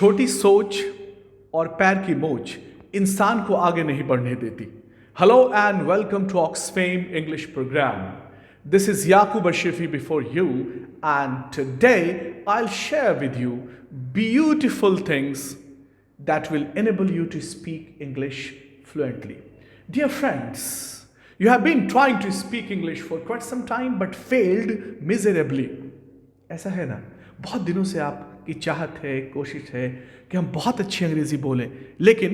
छोटी सोच और पैर की मोच इंसान को आगे नहीं बढ़ने देती. Hello and welcome to Oxfam English program. This is Yaqub Ashrafi before you, and today I'll share with you beautiful things that will enable you to speak English fluently. Dear friends, you have been trying to speak English for quite some time but failed miserably. ऐसा है ना, बहुत दिनों से आपकी चाहत है, कोशिश है कि हम बहुत अच्छी अंग्रेज़ी बोलें, लेकिन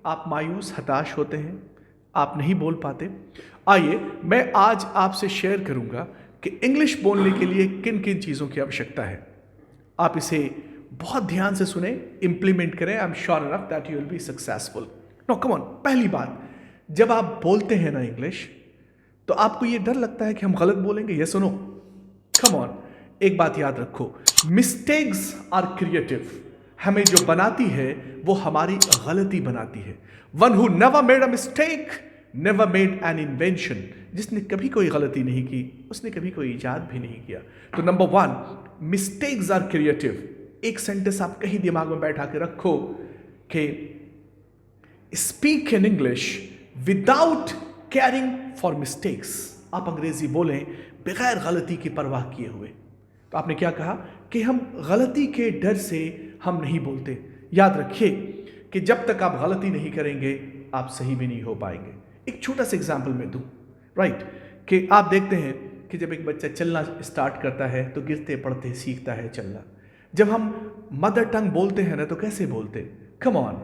आप मायूस, हताश होते हैं, आप नहीं बोल पाते. आइए मैं आज आपसे शेयर करूंगा कि इंग्लिश बोलने के लिए किन किन चीज़ों की आवश्यकता है. आप इसे बहुत ध्यान से सुने, इंप्लीमेंट करें. I am sure enough that you will be successful. No come on. पहली बात, जब आप बोलते हैं ना इंग्लिश, तो आपको ये डर लगता है कि हम गलत बोलेंगे. ये सुनो, कम ऑन. एक बात याद रखो, मिस्टेक्स आर क्रिएटिव. हमें जो बनाती है वो हमारी गलती बनाती है. One who never made a mistake never made an invention. जिसने कभी कोई गलती नहीं की उसने कभी कोई इजाद भी नहीं किया. तो number one, mistakes are creative. एक सेंटेंस आप कहीं दिमाग में बैठा के रखो कि speak in English without caring for mistakes. आप अंग्रेजी बोलें बगैर गलती की परवाह किए हुए. तो आपने क्या कहा कि हम गलती के डर से हम नहीं बोलते. याद रखिए कि जब तक आप गलती नहीं करेंगे आप सही भी नहीं हो पाएंगे. एक छोटा सा एग्जाम्पल मैं दूं, राइट, कि आप देखते हैं कि जब एक बच्चा चलना स्टार्ट करता है तो गिरते पड़ते सीखता है चलना. जब हम मदर टंग बोलते हैं ना तो कैसे बोलते? कम ऑन,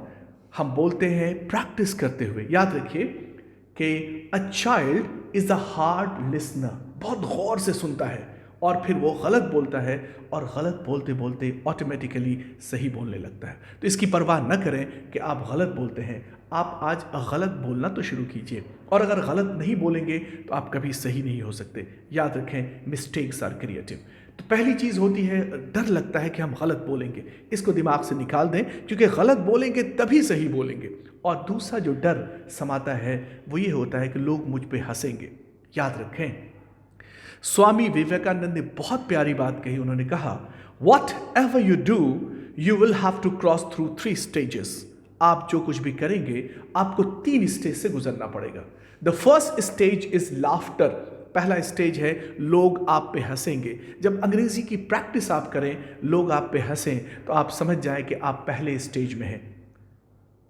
हम बोलते हैं प्रैक्टिस करते हुए. याद रखिए कि a child is a hard listener. बहुत गौर से सुनता है और फिर वो गलत बोलता है और गलत बोलते बोलते ऑटोमेटिकली सही बोलने लगता है. तो इसकी परवाह न करें कि आप गलत बोलते हैं. आप आज गलत बोलना तो शुरू कीजिए, और अगर गलत नहीं बोलेंगे तो आप कभी सही नहीं हो सकते. याद रखें, मिस्टेक्स आर क्रिएटिव. तो पहली चीज़ होती है, डर लगता है कि हम गलत बोलेंगे. इसको दिमाग से निकाल दें, क्योंकि गलत बोलेंगे तभी सही बोलेंगे. और दूसरा जो डर समाता है वो ये होता है कि लोग मुझ पे हंसेंगे. याद रखें, स्वामी विवेकानंद ने बहुत प्यारी बात कही. उन्होंने कहा, whatever you do you will have to cross through 3 stages. आप जो कुछ भी करेंगे आपको 3 स्टेज से गुजरना पड़ेगा. The first stage is laughter. पहला स्टेज है लोग आप पे हंसेंगे. जब अंग्रेजी की प्रैक्टिस आप करें, लोग आप पे हंसें, तो आप समझ जाएं कि आप पहले स्टेज में हैं.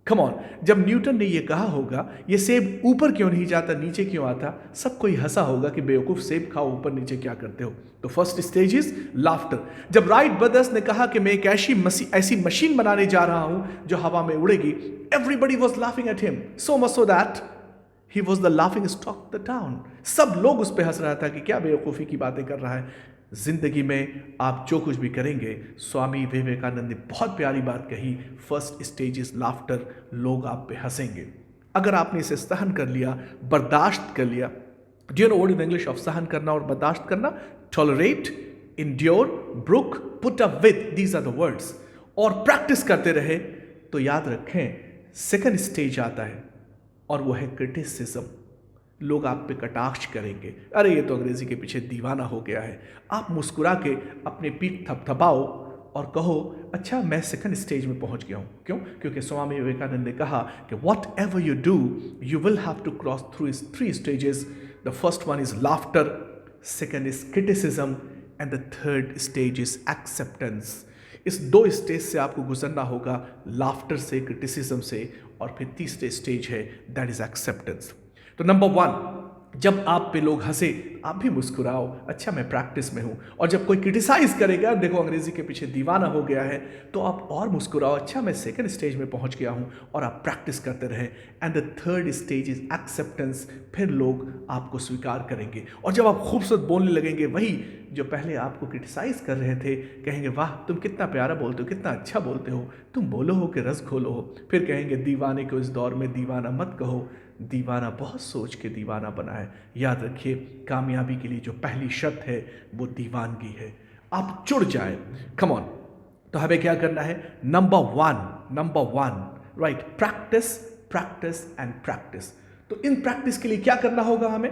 Come on. जब न्यूटन ने यह कहा होगा ये सेब ऊपर क्यों नहीं जाता, नीचे क्यों आता, सब कोई हंसा होगा कि बेवकूफ, सेब खाओ, ऊपर नीचे क्या करते हो. तो फर्स्ट स्टेज इज लाफ्टर. जब राइट ब्रदर्स ने कहा कि मैं एक ऐसी मशीन बनाने जा रहा हूं जो हवा में उड़ेगी, everybody was laughing at him, so much so that he was the laughing stock the town. सब लोग उस पर हंस रहा था कि क्या बेवकूफ़ी की बातें कर रहा है. जिंदगी में आप जो कुछ भी करेंगे, स्वामी विवेकानंद ने बहुत प्यारी बात कही, फर्स्ट स्टेज इज लाफ्टर. लोग आप पे हंसेंगे. अगर आपने इसे सहन कर लिया, बर्दाश्त कर लिया. Do you know what is English of सहन करना और बर्दाश्त करना? Tolerate, endure, brook, put up with. These are the words. और प्रैक्टिस करते रहे तो याद रखें सेकंड स्टेज आता है और वो है क्रिटिसिज्म. लोग आप पे कटाक्ष करेंगे, अरे ये तो अंग्रेजी के पीछे दीवाना हो गया है. आप मुस्कुरा के अपने पीठ थपथपाओ और कहो, अच्छा मैं सेकंड स्टेज में पहुंच गया हूं. क्यों? क्योंकि स्वामी विवेकानंद ने कहा कि whatever you do you will have to cross through 3 stages. The first one is laughter, second is criticism and the third stage is acceptance. इस 2 स्टेज से आपको गुजरना होगा, लाफ्टर से, क्रिटिसिज्म से, और फिर तीसरे स्टेज है दैट इज एक्सेप्टेंस. तो नंबर 1, जब आप पे लोग हंसे आप भी मुस्कुराओ, अच्छा मैं प्रैक्टिस में हूं. और जब कोई क्रिटिसाइज करेगा, देखो अंग्रेजी के पीछे दीवाना हो गया है, तो आप और मुस्कुराओ, अच्छा मैं सेकंड स्टेज में पहुंच गया हूं, और आप प्रैक्टिस करते रहें. And the third stage is acceptance. फिर लोग आपको स्वीकार करेंगे, और जब आप खूबसूरत बोलने लगेंगे, वही जो पहले आपको क्रिटिसाइज कर रहे थे कहेंगे, वाह तुम कितना प्यारा बोलते हो, कितना अच्छा बोलते हो, तुम बोलो हो कि रस घोलो हो. फिर कहेंगे, दीवाने को इस दौर में दीवाना मत कहो, दीवाना बहुत सोच के दीवाना बना है. याद रखिए, कामयाबी के लिए जो पहली शर्त है वो दीवानगी है. आप जुड़ जाए. Come on. तो हमें क्या करना है? Number one, right, practice, practice and practice. तो इन प्रैक्टिस के लिए क्या करना होगा हमें?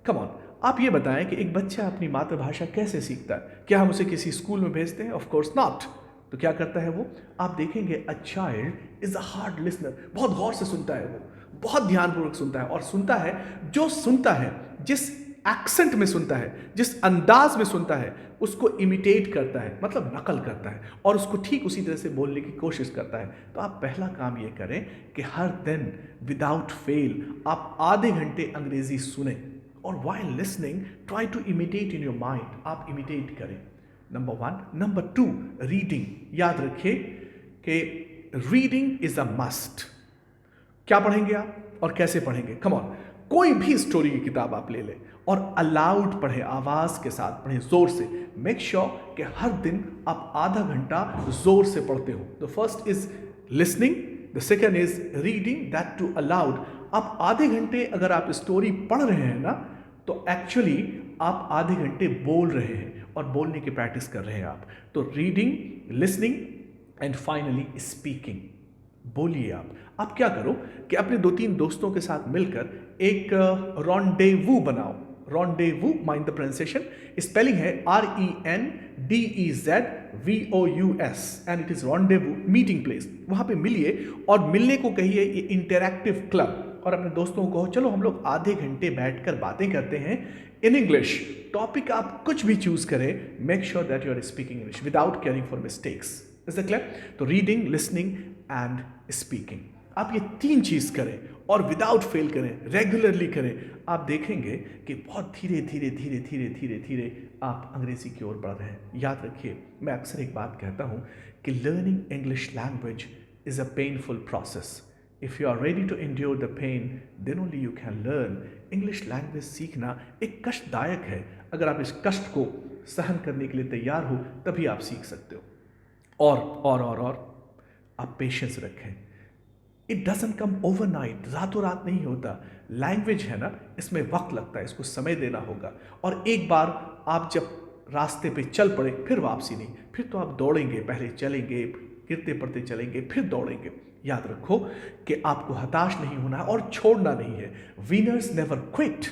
Come on. आप ये बताएं कि एक बच्चा अपनी मातृभाषा कैसे सीखता है? क्या हम उसे किसी स्कूल में भेजते हैं? Of course not. तो क्या करता है वो, आप देखेंगे a child is a hard listener, बहुत गौर से सुनता है वो, बहुत ध्यानपूर्वक सुनता है, और सुनता है, जो सुनता है जिस एक्सेंट में सुनता है, जिस अंदाज में सुनता है, उसको इमिटेट करता है, मतलब नकल करता है, और उसको ठीक उसी तरह से बोलने की कोशिश करता है। तो आप पहला काम ये करें कि हर दिन विदाउट फेल आप आधे घंटे अंग्रेजी सुने, और while listening try to imitate in your mind, आप इमिटेट करें। नंबर 1। Number 2, reading. याद रखिए कि रीडिंग इज अ मस्ट। क्या पढ़ेंगे आप और कैसे पढ़ेंगे? कम ऑन, कोई भी स्टोरी की किताब आप ले लें और अलाउड पढ़ें, आवाज के साथ पढ़ें, जोर से। मेक श्योर कि हर दिन आप आधा घंटा जोर से पढ़ते हो। The first is listening, the second is reading, that too aloud. आप आधे घंटे अगर आप स्टोरी पढ़ रहे हैं ना, तो एक्चुअली आप आधे घंटे बोल रहे हैं और बोलने की प्रैक्टिस कर रहे हैं आप। तो reading, listening and finally speaking. बोलिए आप क्या करो कि अपने 2-3 दोस्तों के साथ मिलकर एक रॉन्डेवू बनाओ। Rendezvous, mind the pronunciation, spelling है RENDEZVOUS and it is rendezvous, meeting place. वहां पे मिलिए और मिलने को कहिए ये इंटरैक्टिव क्लब, और अपने दोस्तों को कहो चलो हम लोग आधे घंटे बैठकर बातें करते हैं इन इंग्लिश। टॉपिक आप कुछ भी चूज करें, make sure that you are speaking English without caring for mistakes. Is that clear? तो रीडिंग, लिसनिंग एंड स्पीकिंग, आप ये 3 चीज करें और विदाउट फेल करें, रेगुलरली करें। आप देखेंगे कि बहुत धीरे धीरे धीरे धीरे धीरे धीरे आप अंग्रेजी की ओर बढ़ रहे हैं। याद रखिए, मैं अक्सर एक बात कहता हूं कि learning English language is a painful process. If you are ready to endure the pain, then only you can learn. English language सीखना एक कष्टदायक है। अगर आप इस कष्ट को सहन करने के लिए तैयार हो, तभी आप सीख सकते हो। और आप पेशेंस रखें। इट डजंट कम ओवरनाइट, रातों रात नहीं होता। लैंग्वेज है ना, इसमें वक्त लगता है, इसको समय देना होगा। और एक बार आप जब रास्ते पे चल पड़े, फिर वापसी नहीं। फिर तो आप दौड़ेंगे, पहले चलेंगे, गिरते पड़ते चलेंगे, फिर दौड़ेंगे। याद रखो कि आपको हताश नहीं होना है और छोड़ना नहीं है। Winners never quit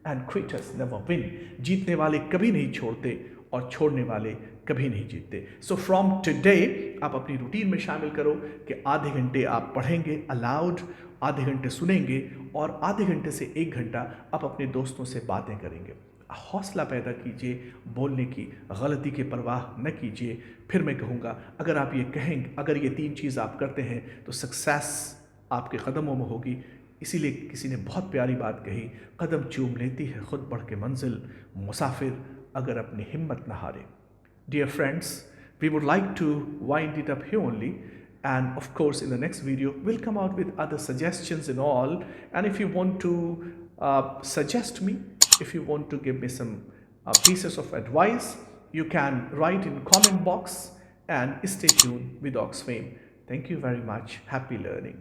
and quitters never win. जीतने वाले कभी नहीं छोड़ते और छोड़ने वाले कभी नहीं जीतते। सो फ्रॉम टुडे आप अपनी रूटीन में शामिल करो कि आधे घंटे आप पढ़ेंगे अलाउड, आधे घंटे सुनेंगे, और आधे घंटे से 1 घंटा आप अपने दोस्तों से बातें करेंगे। हौसला पैदा कीजिए, बोलने की, गलती की परवाह न कीजिए। फिर मैं कहूँगा, अगर आप ये कहेंगे, अगर ये 3 चीज़ आप करते हैं तो सक्सेस आपके कदमों में होगी। इसीलिए किसी ने बहुत प्यारी बात कही, कदम चूम लेती है खुद बढ़ के मंजिल, मुसाफिर अगर अपनी हिम्मत न हारे। Dear friends, we would like to wind it up here only, and of course in the next video we'll come out with other suggestions and all. And if you want to suggest me, if you want to give me some pieces of advice, you can write in comment box, and stay tuned with Oxfame. Thank you very much. Happy learning.